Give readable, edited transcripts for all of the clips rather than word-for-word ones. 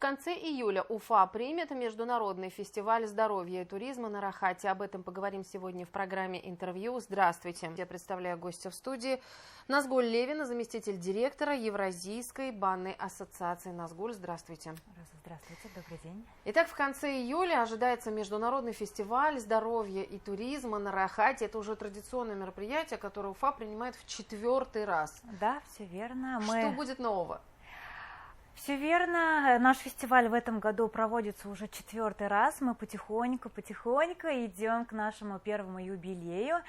конце июля Уфа примет международный фестиваль здоровья и туризма на Рахате. Об этом поговорим сегодня в программе «Интервью». Здравствуйте. Я представляю гостя в студии. Назгуль Левина, заместитель директора Евразийской банной ассоциации. Назгуль, здравствуйте. Здравствуйте, добрый день. Итак, в конце июля ожидается международный фестиваль здоровья и туризма на Рахате. Это уже традиционное мероприятие, которое Уфа принимает в 4-й раз. Да, все верно. Что будет нового? Все верно. Наш фестиваль в этом году проводится уже 4-й раз. Мы потихоньку идем к нашему первому юбилею.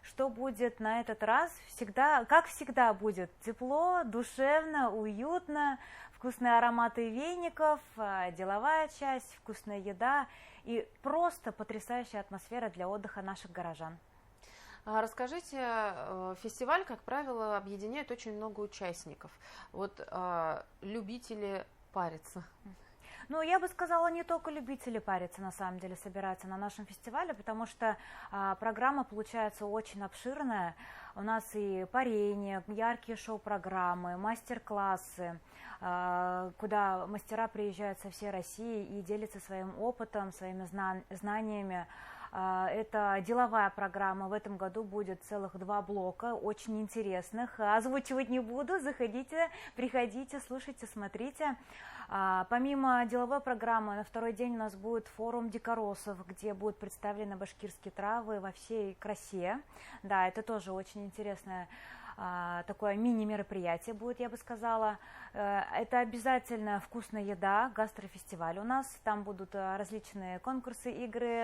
Что будет на этот раз? Всегда, как всегда, будет тепло, душевно, уютно, вкусные ароматы веников, деловая часть, вкусная еда и просто потрясающая атмосфера для отдыха наших горожан. Расскажите, фестиваль, как правило, объединяет очень много участников. Вот любители париться. Ну, я бы сказала, не только любители париться, на самом деле, собираются на нашем фестивале, потому что программа получается очень обширная. У нас и парение, яркие шоу-программы, мастер-классы, куда мастера приезжают со всей России и делятся своим опытом, своими знаниями. Это деловая программа. В этом году будет целых 2 блока, очень интересных. Озвучивать не буду, заходите, приходите, слушайте, смотрите. Помимо деловой программы, на второй день у нас будет форум дикоросов, где будут представлены башкирские травы во всей красе. Да, это тоже очень интересное такое мини-мероприятие будет, я бы сказала. Это обязательно вкусная еда, гастрофестиваль у нас. Там будут различные конкурсы, игры,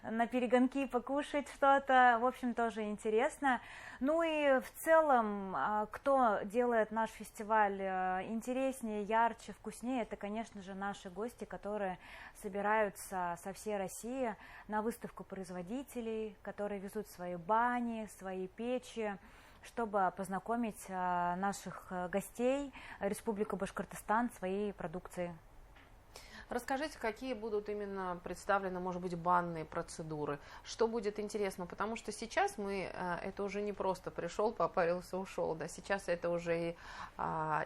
на перегонки покушать что-то. В общем, тоже интересно. Ну и в целом, кто делает наш фестиваль интереснее, ярче, вкуснее, это, конечно же, наши гости, которые собираются со всей России на выставку производителей, которые везут свои бани, свои печи, чтобы познакомить наших гостей Республики Башкортостан своей продукцией. Расскажите, какие будут именно представлены, может быть, банные процедуры? Что будет интересно? Потому что сейчас это уже не просто пришел, попарился, ушел. Да? Сейчас это уже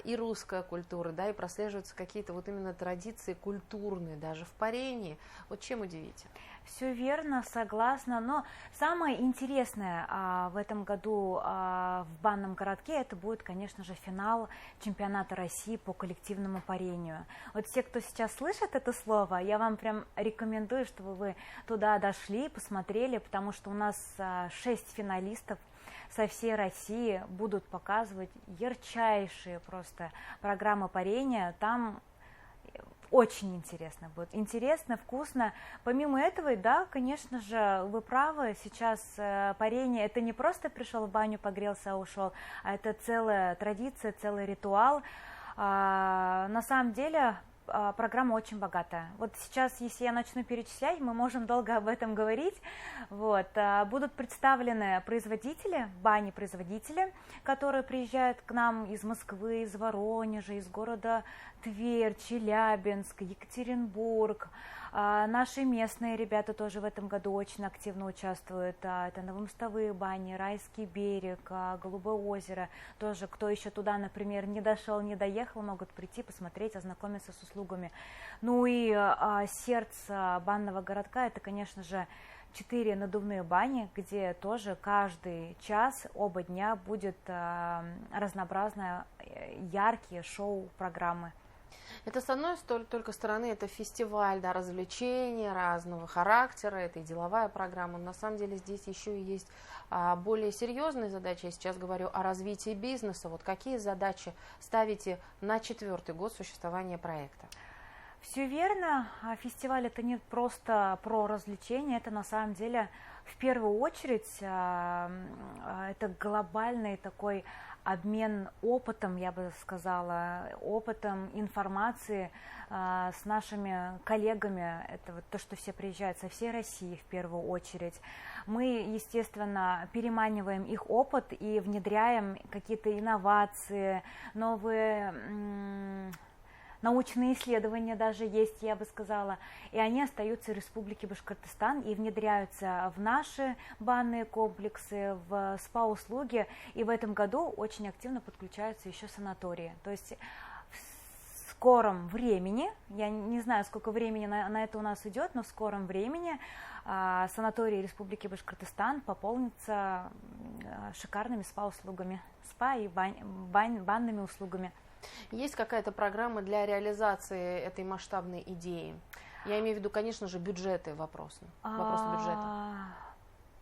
и русская культура, да, и прослеживаются какие-то вот именно традиции культурные, даже в парении. Вот чем удивите? Все верно, согласна. Но самое интересное в этом году в банном городке это будет, конечно же, финал чемпионата России по коллективному парению. Вот все, кто сейчас слышит это слово, я вам прям рекомендую, чтобы вы туда дошли, посмотрели, потому что у нас 6 финалистов со всей России будут показывать ярчайшие просто программы парения. Там очень интересно будет. Интересно, вкусно. Помимо этого, да, конечно же, вы правы, сейчас парение, это не просто пришел в баню, погрелся, ушел, а это целая традиция, целый ритуал. На самом деле, программа очень богатая. Вот сейчас, если я начну перечислять, мы можем долго об этом говорить. Вот. Будут представлены производители, бани-производители, которые приезжают к нам из Москвы, из Воронежа, из города Тверь, Челябинск, Екатеринбург. Наши местные ребята тоже в этом году очень активно участвуют. Это Новомостовые бани, Райский берег, Голубое озеро. Тоже, кто еще туда, например, не дошел, не доехал, могут прийти, посмотреть, ознакомиться с услугами. Ну и сердце банного городка, это, конечно же, 4 надувные бани, где тоже каждый час, оба дня будет разнообразные, яркие шоу-программы. Это с одной только стороны, это фестиваль, да, развлечения разного характера, это и деловая программа. Но на самом деле здесь еще и есть более серьезные задачи. Я сейчас говорю о развитии бизнеса. Вот какие задачи ставите на 4-й год существования проекта? Все верно. Фестиваль это не просто про развлечения, это на самом деле в первую очередь это глобальный такой обмен опытом, я бы сказала, опытом информации с нашими коллегами. Это вот то, что все приезжают со всей России в первую очередь. Мы, естественно, переманиваем их опыт и внедряем какие-то инновации, новые научные исследования даже есть, я бы сказала, и они остаются в Республике Башкортостан и внедряются в наши банные комплексы, в СПА-услуги, и в этом году очень активно подключаются еще санатории. То есть скором времени, я не знаю, сколько времени на это у нас идет, но в скором времени санаторий Республики Башкортостан пополнится шикарными спа-услугами, спа и банными услугами. Есть какая-то программа для реализации этой масштабной идеи? Я имею в виду, конечно же, бюджеты, вопрос бюджета.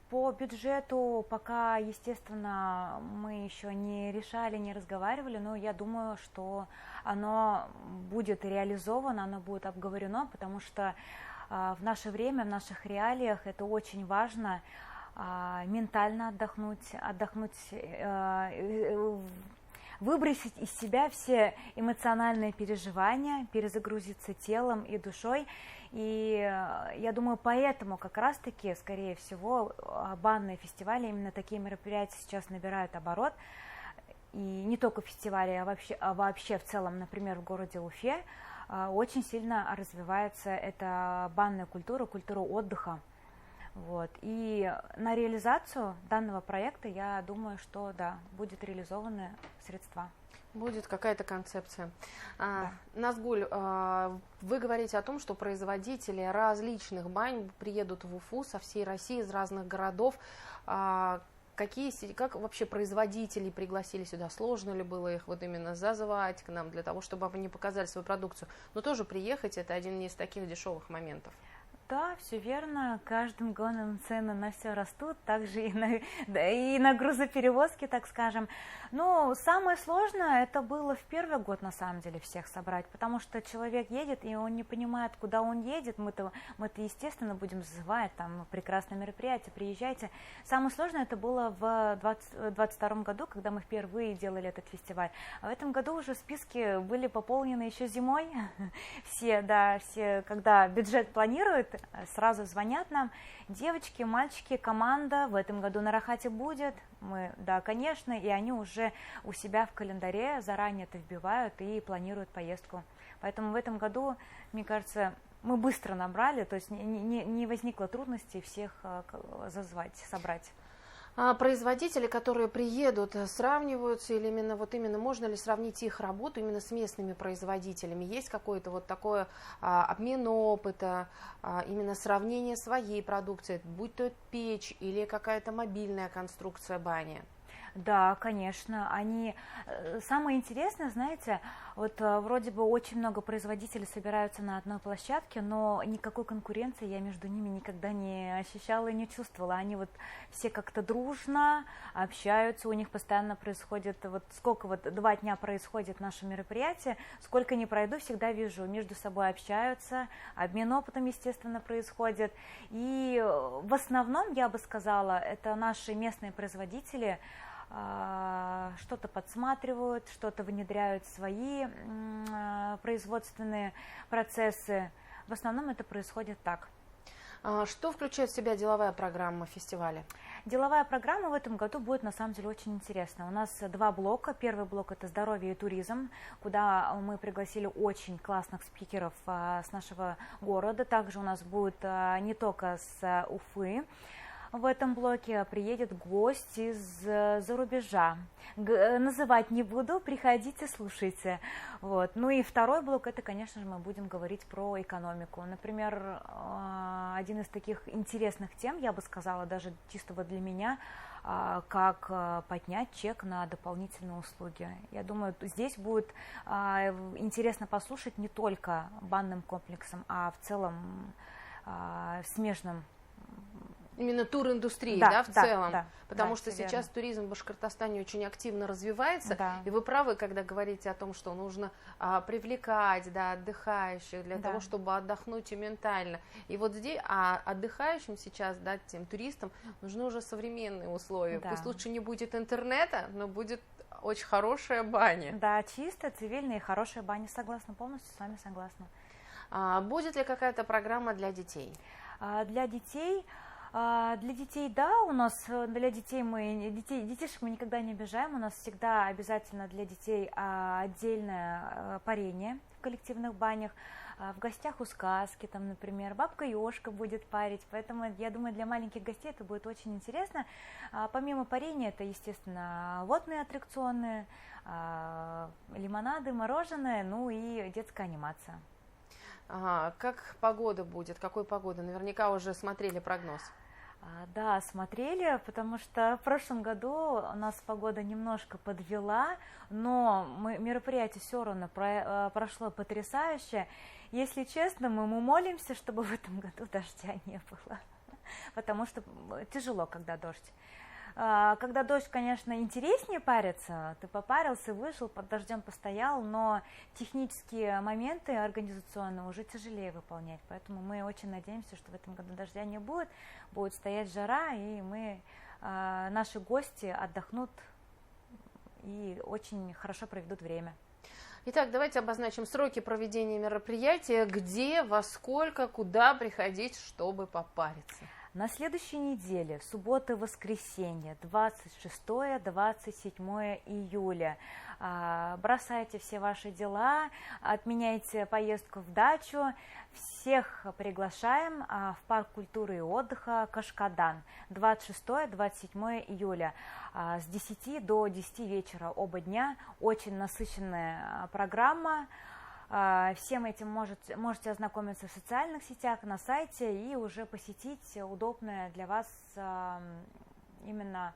По бюджету пока, естественно, мы еще не решали, не разговаривали, но я думаю, что оно будет реализовано, оно будет обговорено, потому что в наше время, в наших реалиях это очень важно, ментально отдохнуть, выбросить из себя все эмоциональные переживания, перезагрузиться телом и душой. И я думаю, поэтому как раз-таки, скорее всего, банные фестивали, именно такие мероприятия сейчас набирают оборот. И не только фестивали, а вообще в целом, например, в городе Уфе очень сильно развивается эта банная культура, культура отдыха. Вот. И на реализацию данного проекта, я думаю, что да, будут реализованы средства. Будет какая-то концепция. Да. Назгуль, вы говорите о том, что производители различных бань приедут в Уфу со всей России, из разных городов. Как вообще производителей пригласили сюда? Сложно ли было их вот именно зазывать к нам для того, чтобы они показали свою продукцию? Но тоже приехать — это один из таких дешевых моментов. Да, все верно. Каждым годом цены на все растут, также и на грузоперевозки, так скажем. Но самое сложное это было в первый год, на самом деле, всех собрать, потому что человек едет, и он не понимает, куда он едет. Мы-то естественно, будем зазывать, там, прекрасное мероприятие, приезжайте. Самое сложное это было в 2022 году, когда мы впервые делали этот фестиваль. А в этом году уже списки были пополнены еще зимой. Все, когда бюджет планируют, сразу звонят нам: девочки, мальчики, команда в этом году на Рахате будет. Мы, да, конечно, и они уже у себя в календаре заранее это вбивают и планируют поездку. Поэтому в этом году, мне кажется, мы быстро набрали, то есть не возникло трудностей всех зазвать, собрать. Производители, которые приедут, сравниваются или именно можно ли сравнить их работу именно с местными производителями? Есть какой-то вот такой обмен опыта, именно сравнение своей продукции, будь то печь или какая-то мобильная конструкция бани? Да, конечно, самое интересное, знаете, вот вроде бы очень много производителей собираются на одной площадке, но никакой конкуренции я между ними никогда не ощущала и не чувствовала. Они вот все как-то дружно общаются, у них постоянно происходит, вот сколько вот 2 дня происходит наше мероприятие, сколько ни пройду, всегда вижу, между собой общаются, обмен опытом, естественно, происходит. И в основном, я бы сказала, это наши местные производители, что-то подсматривают, что-то внедряют в свои производственные процессы. В основном это происходит так. Что включает в себя деловая программа фестиваля? Деловая программа в этом году будет на самом деле очень интересна. У нас 2 блока. Первый блок — это здоровье и туризм, куда мы пригласили очень классных спикеров с нашего города. Также у нас будет не только с Уфы. В этом блоке приедет гость из-за рубежа. Называть не буду, приходите, слушайте. Вот. Ну и второй блок — это, конечно же, мы будем говорить про экономику. Например, один из таких интересных тем, я бы сказала, даже чисто вот для меня, как поднять чек на дополнительные услуги. Я думаю, здесь будет интересно послушать не только банным комплексом, а в целом смежным. Именно туриндустрии, да, в целом, да, потому да, что сейчас верно. туризм в Башкортостане очень активно развивается, Да. и вы правы, когда говорите о том, что нужно привлекать, да, отдыхающих для того, чтобы отдохнуть и ментально. И вот здесь, отдыхающим сейчас, да, тем туристам нужны уже современные условия. Да. Пусть лучше не будет интернета, но будет очень хорошая баня. Да, чистая, цивильная и хорошая баня. Согласна, полностью с вами согласна. Будет ли какая-то программа для детей? Для детей, да, у нас для детей детишек мы никогда не обижаем, у нас всегда обязательно для детей отдельное парение в коллективных банях. В гостях у сказки, там, например, бабка Ёшка будет парить, поэтому я думаю, для маленьких гостей это будет очень интересно. Помимо парения, это, естественно, водные аттракционы, лимонады, мороженое, ну и детская анимация. Ага, как погода будет? Какой погода? Наверняка уже смотрели прогноз. Да, смотрели, потому что в прошлом году у нас погода немножко подвела, но мероприятие все равно прошло потрясающе. Если честно, мы молимся, чтобы в этом году дождя не было, потому что тяжело, когда дождь. Когда дождь, конечно, интереснее париться, ты попарился, вышел, под дождем постоял, но технические моменты организационные уже тяжелее выполнять, поэтому мы очень надеемся, что в этом году дождя не будет, будет стоять жара, и наши гости отдохнут и очень хорошо проведут время. Итак, давайте обозначим сроки проведения мероприятия, где, во сколько, куда приходить, чтобы попариться. На следующей неделе, в субботу и воскресенье, 26-27 июля, бросайте все ваши дела, отменяйте поездку в дачу, всех приглашаем в парк культуры и отдыха Кашкадан, 26-27 июля, с 10 до 10 вечера оба дня, очень насыщенная программа. Всем этим можете ознакомиться в социальных сетях, на сайте и уже посетить удобное для вас именно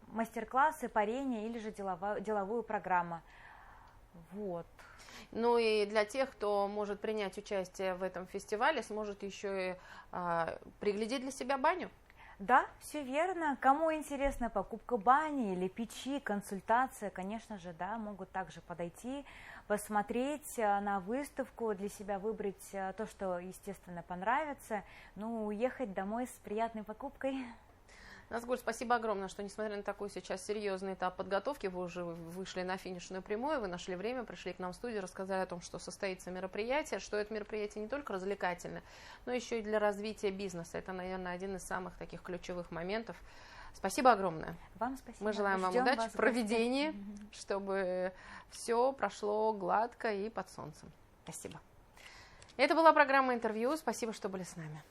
мастер-классы, парение или же деловую программу. Вот. Ну и для тех, кто может принять участие в этом фестивале, сможет еще и приглядеть для себя баню. Да, все верно. Кому интересна покупка бани или печи, консультация, конечно же, да, могут также подойти, посмотреть на выставку, для себя выбрать то, что, естественно, понравится, ну, уехать домой с приятной покупкой. Назгуль, спасибо огромное, что, несмотря на такой сейчас серьезный этап подготовки, вы уже вышли на финишную прямую, вы нашли время, пришли к нам в студию, рассказали о том, что состоится мероприятие, что это мероприятие не только развлекательное, но еще и для развития бизнеса. Это, наверное, один из самых таких ключевых моментов. Спасибо огромное. Вам спасибо. Мы желаем вам удачи в проведении, чтобы все прошло гладко и под солнцем. Спасибо. Это была программа «Интервью». Спасибо, что были с нами.